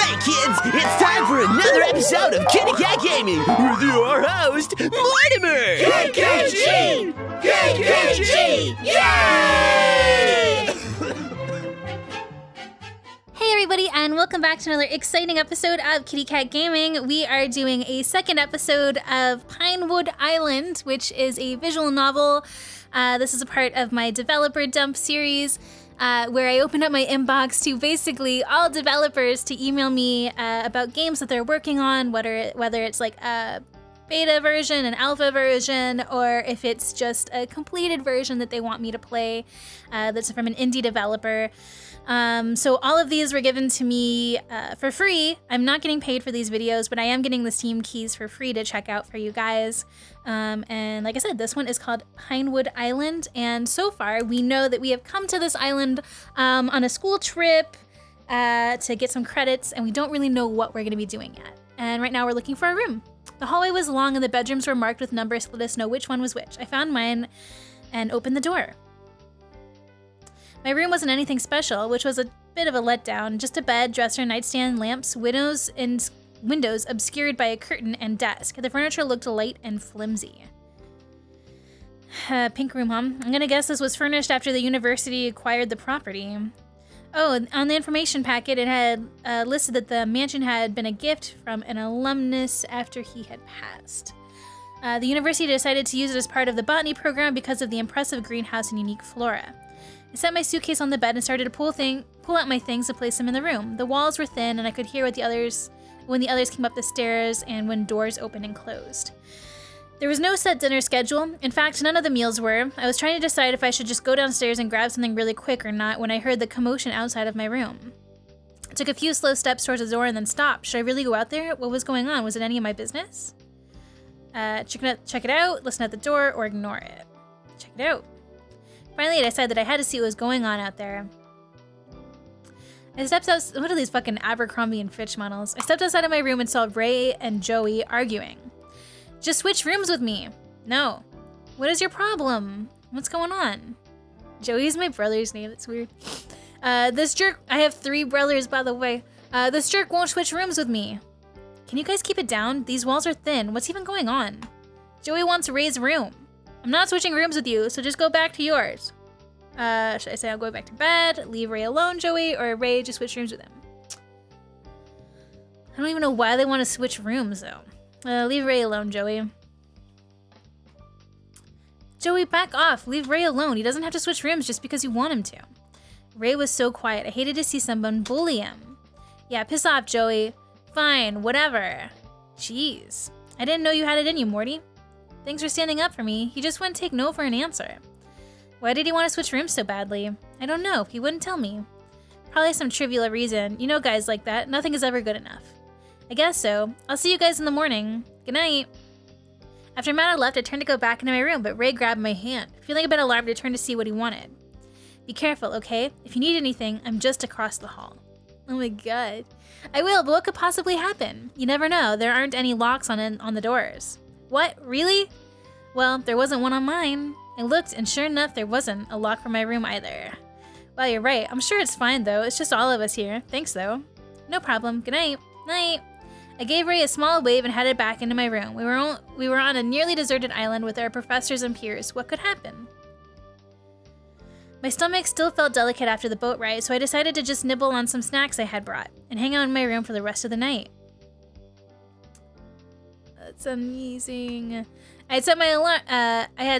Alright kids, it's time for another episode of KittyKatGaming with your host, Mortimer! KKG! KKG! Yay! Hey everybody, and welcome back to another exciting episode of KittyKatGaming. We are doing a second episode of Pinewood Island, which is a visual novel. This is a part of my developer dump series, where I opened up my inbox to basically all developers to email me about games that they're working on, whether it's like a beta version, an alpha version, or if it's just a completed version that they want me to play that's from an indie developer. So all of these were given to me for free. I'm not getting paid for these videos, but I am getting the Steam keys for free to check out for you guys. And like I said, this one is called Pinewood Island. And so far, we know that we have come to this island on a school trip to get some credits, and we don't really know what we're going to be doing yet. And right now we're looking for a room. The hallway was long and the bedrooms were marked with numbers to let us know which one was which. I found mine and opened the door. My room wasn't anything special, which was a bit of a letdown. Just a bed, dresser, nightstand, lamps, windows obscured by a curtain, and desk. The furniture looked light and flimsy. Pink room, huh? I'm gonna guess this was furnished after the university acquired the property. Oh, on the information packet, it had listed that the mansion had been a gift from an alumnus after he had passed. The university decided to use it as part of the botany program because of the impressive greenhouse and unique flora. I set my suitcase on the bed and started to pull out my things and place them in the room. The walls were thin, and I could hear when the others came up the stairs and when doors opened and closed. There was no set dinner schedule. In fact, none of the meals were. I was trying to decide if I should just go downstairs and grab something really quick or not when I heard the commotion outside of my room. I took a few slow steps towards the door and then stopped. Should I really go out there? What was going on? Was it any of my business? Check it out, listen at the door, or ignore it. Check it out. Finally, I decided that I had to see what was going on out there. I stepped out. What are these fucking Abercrombie and Fitch models? I stepped outside of my room and saw Ray and Joey arguing. Just switch rooms with me. No. What is your problem? What's going on? Joey's my brother's name. That's weird. This jerk. I have 3 brothers, by the way. This jerk won't switch rooms with me. Can you guys keep it down? These walls are thin. What's even going on? Joey wants Ray's room. I'm not switching rooms with you, so just go back to yours. Should I say I'll go back to bed, leave Ray alone, Joey, or Ray just switch rooms with him? I don't even know why they want to switch rooms, though. Leave Ray alone, Joey. Joey, back off. Leave Ray alone. He doesn't have to switch rooms just because you want him to. Ray was so quiet. I hated to see someone bully him. Yeah, piss off, Joey. Fine, whatever. Jeez. I didn't know you had it in you, Morty. Thanks for standing up for me. He just wouldn't take no for an answer. Why did he want to switch rooms so badly? I don't know. He wouldn't tell me. Probably some trivial reason. You know guys like that. Nothing is ever good enough. I guess so. I'll see you guys in the morning. Good night. After Matt had left, I turned to go back into my room, but Ray grabbed my hand. Feeling a bit alarmed, I turned to see what he wanted. Be careful, okay? If you need anything, I'm just across the hall. Oh my god. I will, but what could possibly happen? You never know. There aren't any locks on the doors. What? Really? Well, there wasn't one on mine. I looked, and sure enough, there wasn't a lock for my room either. Well, you're right. I'm sure it's fine, though. It's just all of us here. Thanks, though. No problem. Good night. Night. I gave Ray a small wave and headed back into my room. We were on a nearly deserted island with our professors and peers. What could happen? My stomach still felt delicate after the boat ride, so I decided to just nibble on some snacks I had brought and hang out in my room for the rest of the night. That's amazing. I had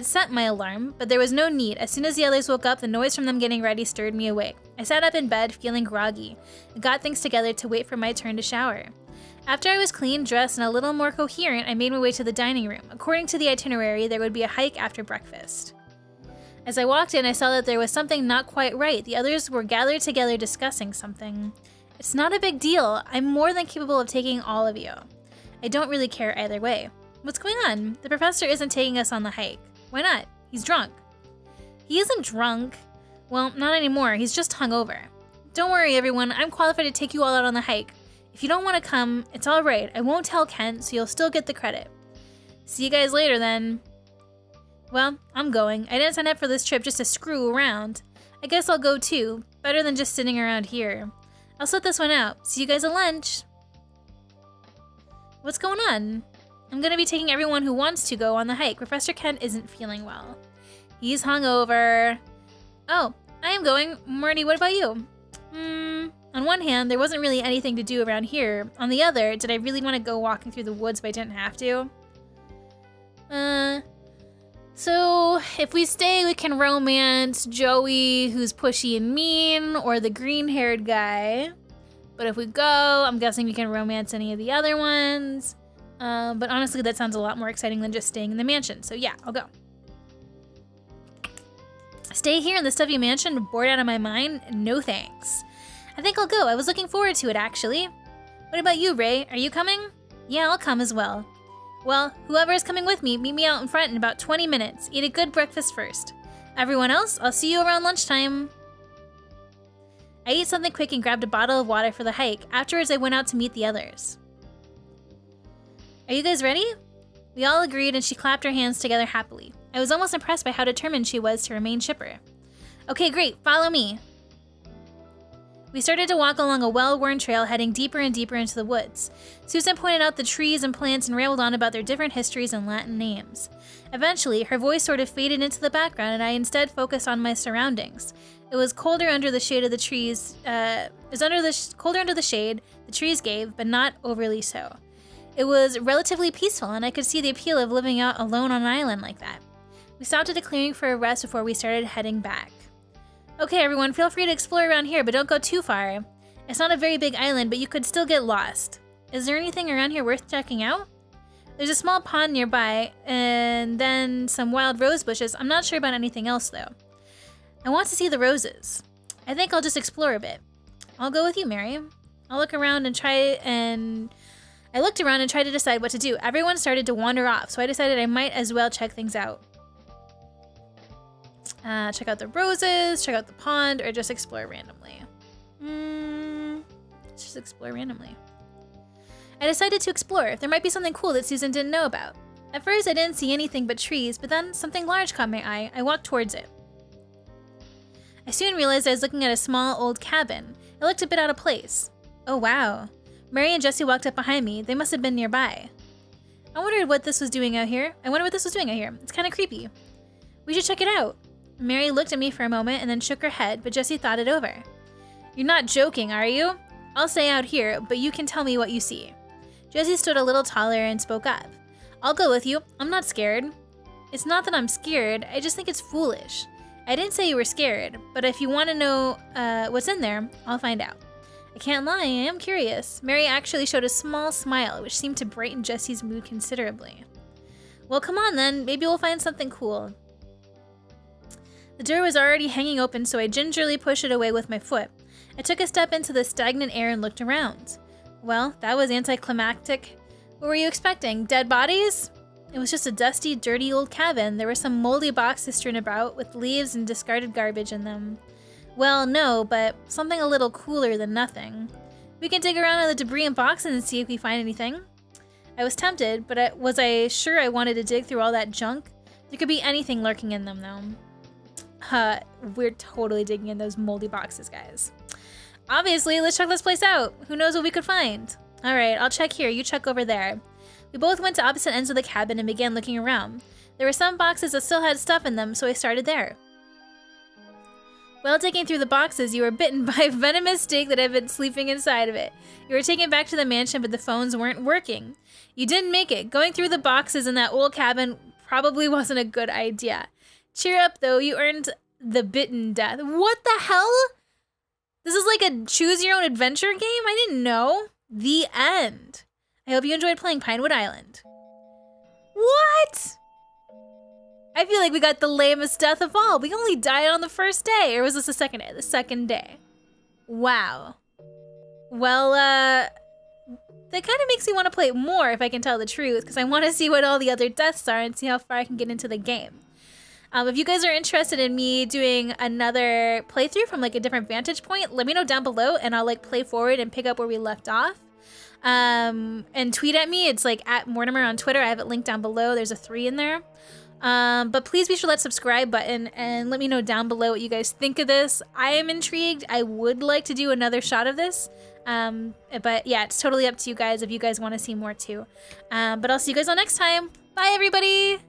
set my alarm, but there was no need. As soon as the others woke up, the noise from them getting ready stirred me awake. I sat up in bed, feeling groggy, and got things together to wait for my turn to shower. After I was clean, dressed, and a little more coherent, I made my way to the dining room. According to the itinerary, there would be a hike after breakfast. As I walked in, I saw that there was something not quite right. The others were gathered together discussing something. It's not a big deal. I'm more than capable of taking all of you. I don't really care either way. What's going on? The professor isn't taking us on the hike. Why not? He's drunk. He isn't drunk. Well, not anymore. He's just hungover. Don't worry, everyone. I'm qualified to take you all out on the hike. If you don't want to come, it's all right. I won't tell Kent, so you'll still get the credit. See you guys later, then. Well, I'm going. I didn't sign up for this trip just to screw around. I guess I'll go too. Better than just sitting around here. I'll sort this one out. See you guys at lunch. What's going on? I'm gonna be taking everyone who wants to go on the hike. Professor Kent isn't feeling well. He's hungover. Oh, I am going. Morty, what about you? On one hand, there wasn't really anything to do around here. On the other, did I really want to go walking through the woods if I didn't have to? So if we stay, we can romance Joey, who's pushy and mean, or the green-haired guy. But if we go, I'm guessing we can romance any of the other ones. But honestly, that sounds a lot more exciting than just staying in the mansion. So yeah, I'll go. Stay here in the stuffy mansion, bored out of my mind? No thanks. I think I'll go. I was looking forward to it, actually. What about you, Ray? Are you coming? Yeah, I'll come as well. Well, whoever is coming with me, meet me out in front in about 20 minutes. Eat a good breakfast first. Everyone else, I'll see you around lunchtime. I ate something quick and grabbed a bottle of water for the hike. Afterwards, I went out to meet the others. Are you guys ready? We all agreed and she clapped her hands together happily. I was almost impressed by how determined she was to remain chipper. Okay, great, follow me. We started to walk along a well-worn trail heading deeper and deeper into the woods. Susan pointed out the trees and plants and rambled on about their different histories and Latin names. Eventually, her voice sort of faded into the background and I instead focused on my surroundings. It was colder under the shade of the trees, colder under the shade the trees gave, but not overly so. It was relatively peaceful and I could see the appeal of living out alone on an island like that. We stopped at a clearing for a rest before we started heading back. Okay, everyone, feel free to explore around here, but don't go too far. It's not a very big island, but you could still get lost. Is there anything around here worth checking out? There's a small pond nearby, and then some wild rose bushes. I'm not sure about anything else, though. I want to see the roses. I think I'll just explore a bit. I'll go with you, Mary. I'll look around and I looked around and tried to decide what to do. Everyone started to wander off, so I decided I might as well check things out. Check out the roses, check out the pond, or just explore randomly. Let's just explore randomly. I decided to explore. There might be something cool that Susan didn't know about. At first, I didn't see anything but trees, but then something large caught my eye. I walked towards it. I soon realized I was looking at a small, old cabin. It looked a bit out of place. Oh, wow. Mary and Jessie walked up behind me. They must have been nearby. I wondered what this was doing out here. It's kind of creepy. We should check it out. Mary looked at me for a moment and then shook her head, but Jessie thought it over. You're not joking, are you? I'll stay out here, but you can tell me what you see. Jessie stood a little taller and spoke up. I'll go with you. I'm not scared. It's not that I'm scared, I just think it's foolish. I didn't say you were scared, but if you want to know what's in there, I'll find out. I can't lie, I am curious. Mary actually showed a small smile, which seemed to brighten Jessie's mood considerably. Well, come on then, maybe we'll find something cool. The door was already hanging open, so I gingerly pushed it away with my foot. I took a step into the stagnant air and looked around. Well, that was anticlimactic. What were you expecting? Dead bodies? It was just a dusty, dirty old cabin. There were some moldy boxes strewn about with leaves and discarded garbage in them. Well, no, but something a little cooler than nothing. We can dig around in the debris and boxes and see if we find anything. I was tempted, but was I sure I wanted to dig through all that junk? There could be anything lurking in them, though. We're totally digging in those moldy boxes, guys. Obviously, let's check this place out. Who knows what we could find? All right, I'll check here. You check over there. We both went to opposite ends of the cabin and began looking around. There were some boxes that still had stuff in them, so I started there. While digging through the boxes, you were bitten by a venomous snake that had been sleeping inside of it. You were taken back to the mansion, but the phones weren't working. You didn't make it. Going through the boxes in that old cabin probably wasn't a good idea. Cheer up, though. You earned the bitten death. What the hell? This is like a choose-your-own-adventure game? I didn't know. The end. I hope you enjoyed playing Pinewood Island. What? I feel like we got the lamest death of all. We only died on the first day. Or was this the second day? The second day. Wow. Well, that kind of makes me want to play it more, if I can tell the truth, because I want to see what all the other deaths are and see how far I can get into the game. If you guys are interested in me doing another playthrough from like a different vantage point, let me know down below and I'll like play forward and pick up where we left off. And tweet at me. It's like @Mortimer on Twitter. I have it linked down below. There's a 3 in there. But please be sure to hit that subscribe button and let me know down below what you guys think of this. I am intrigued. I would like to do another shot of this. But yeah, it's totally up to you guys if you guys want to see more too. But I'll see you guys all next time. Bye, everybody!